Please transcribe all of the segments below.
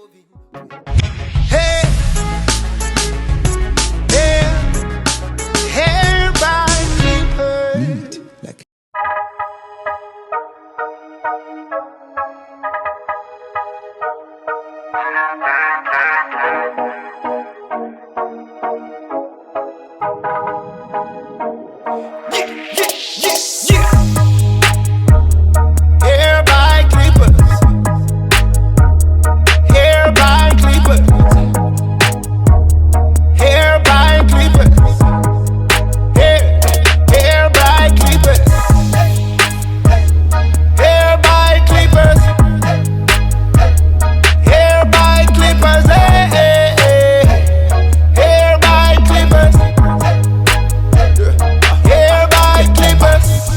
Hey, hey, hair by clippers. Like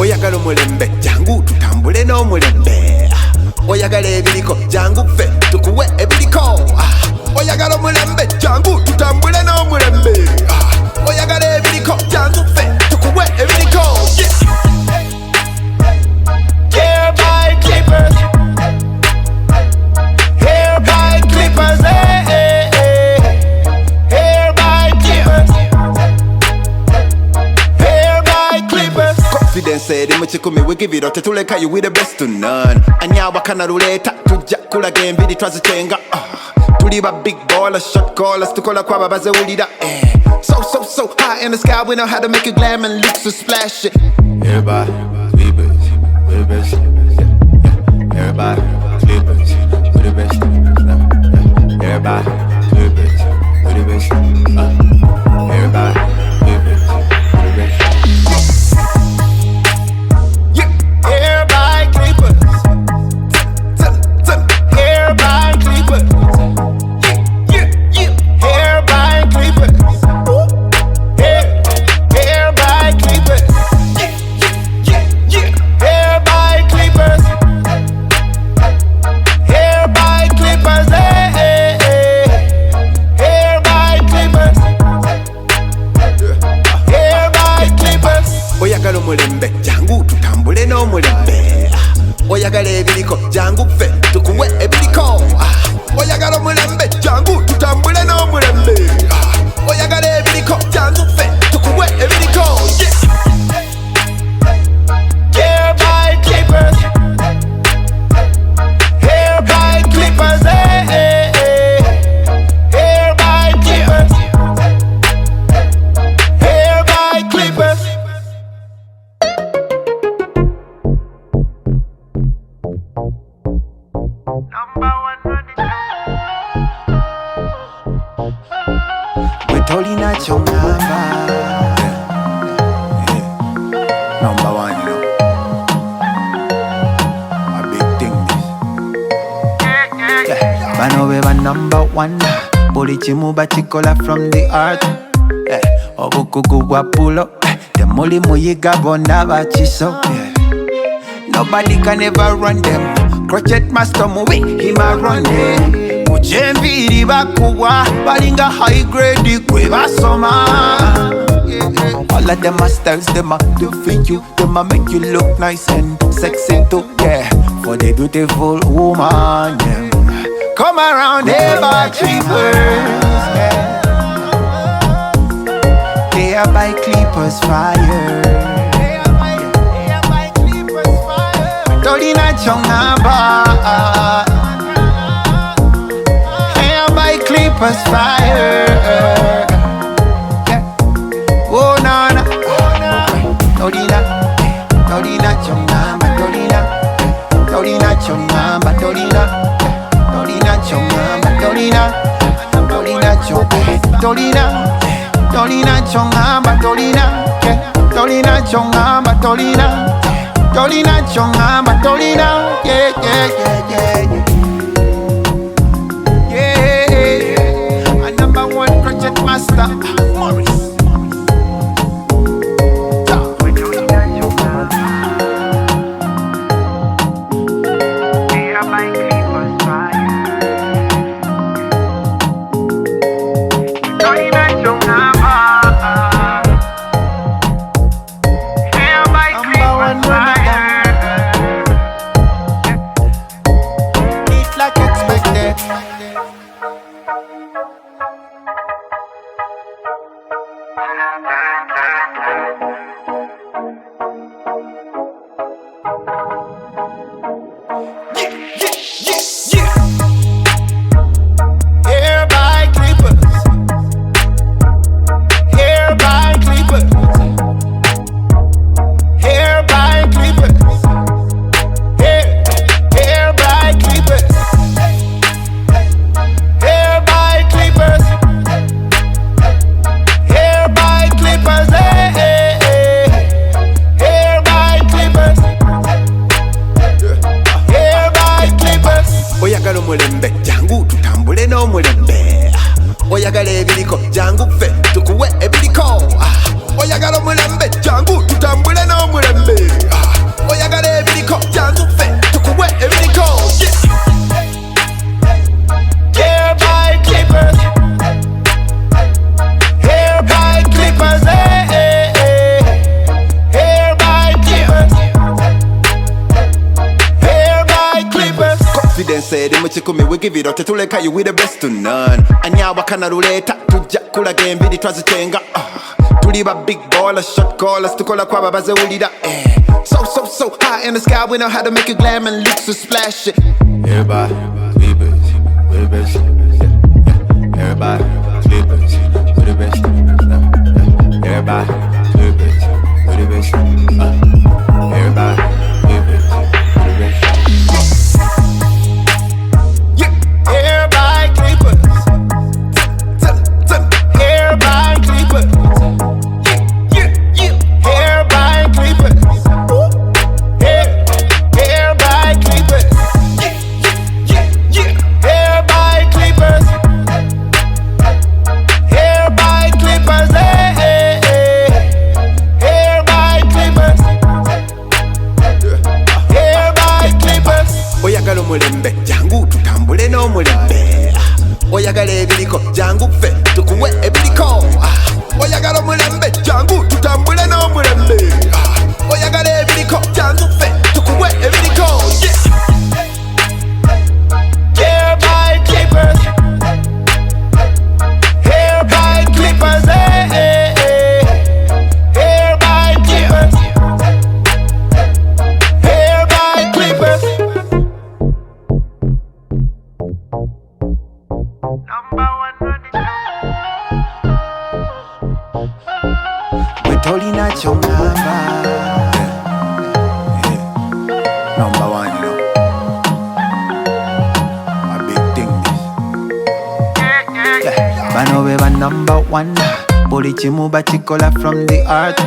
oyagala omulembe jangu tutambule n'omulembe, oyagala ebiriko jangu ffe tukuwe ebiriko, oyagala omulembe jangu tutambule n'omulembe, oyagala ebiriko jangu ffe tukuwe ebiriko. Hair by clippers, hair by clippers, hair by clippers, hair by clippers. Confidence eri mu kikumi we give it out tetuleka you we the best to none. Anyawa kana ruleta tujja kulaga embiri twazitenga, tuli ba big ballers shot callers tukola kwaba bazewulira, so high in the sky we know how to make it glam and look so splashy. Everybody clippers we the best, everybody clippers we the best, everybody clippers we the best, everybody clippers we the best. Hair by clippers, hair by clippers, hair by clippers, hair by clippers, hair by clippers, hair by clippers, hair by clippers, hair by clippers. Oyagala omulembe jangu tutambule n'omulembe, oyagala ebiriko jangu ffe tukuwe ebiriko, oyagala omulembe jangu tutambule n'omulembe, oyagala ebiriko jangu ffe tukuwe ebiriko. Hair by clippers, hair by clippers, hair by clippers, hair by clippers. Gwe tolina ky'oŋŋamba. Number one, you know. A big thing this. Bano be ba number one. Buli kimu bakikola from the heart. Obukugu bwa pulo temuli muyiga bonna bakiso. Nobody can ever run them. Crochet master mubi him a run them. Mujembiri bakubwa balinga high grade kwe basoma. All of them masters, them a do for you. Them a make you look nice and sexy too, yeah. For the beautiful woman, yeah. Come around here by clippers, yeah. They are by clippers fire. Tolina chongaba. They are by clippers fire. Oh na na, Tolina chongamba, Tolina chongamba, Tolina chongamba, Tolina chongamba, Tolina chongamba, Tolina, yeah. A number one project master, Morris. Like expected. oyagala ebiriko jangu ffe tukuwe ebiriko oyagala omulembe jangu tutambule n'omulembe oyagala ebiriko jangu ffe tukuwe ebiriko Hair by clippers Hair by clippers Hair by clippers Hair by clippers Confidence eri mu kikumi we give it out tetuleka you with the best to none anyawakana luleta tujja kulaga embiri twazitenga tuli ba big ballers shot callers tukola kwaba bazewulira so high in the sky we know how to make it glam and look so splash it everybody clippers we the best everybody clippers we the best everybody clippers we the best everybody clippers we the best hair by clippers hair by clippers hair by clippers hair by clippers hair by clippers hair by clippers hair by clippers hair by clippers oyagala omulembe jangu tutambule n'omulembe oyagala ebiriko jangu ffe tukuwe ebiriko oyagala omulembe jangu tutambule n'omulembe oyagala ebiriko jangu ffe tukuwe ebiriko hair by clippers hair by clippers hair by clippers hair by clippers we tolina kyongamba number one, you know. A big thing this. Bano be ba number one. Buli kimu bakikola from the heart.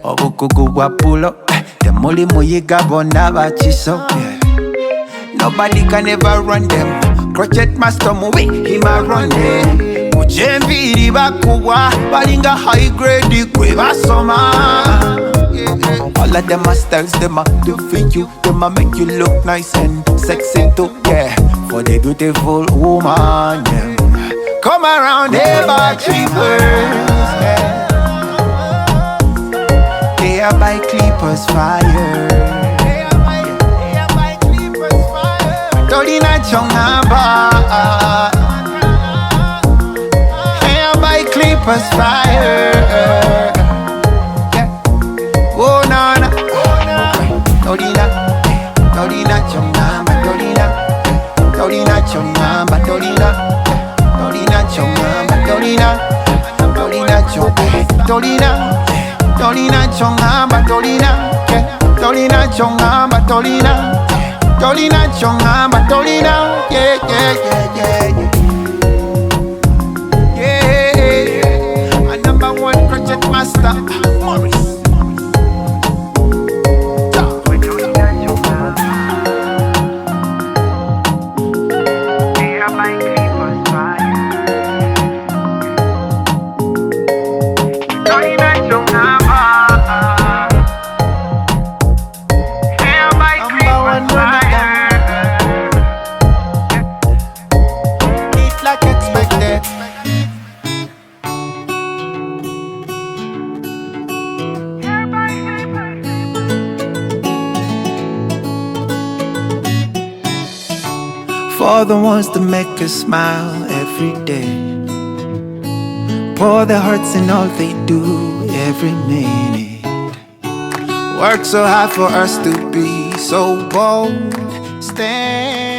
Obukugu bwa pulo. Temuli muyiga bonna bakiso. Nobody can ever run them. Crochet master mubi hima run them. Kuchembiri bakubwa balinga high grade kwe basoma. All of them are styles, them are do for you. Them are make you look nice and sexy too, yeah. For the beautiful woman, yeah. Come around here by clippers, yeah. They are by clippers fire. Dolina chongamba. They are by clippers fire. Oh na na, Dolina, Dolina chongamba, Dolina, Dolina chongamba, Dolina, Dolina chongamba, Dolina, Dolina chongamba, Dolina, Dolina chongamba, Dolina, Dolina chongamba, Dolina, Dolina chongamba, Dolina, yeah yeah yeah yeah yeah yeah. A number one crochet master, Morris. For the ones that make us smile every day, pour their hearts in all they do every minute. Work so hard for us to be so bold, stand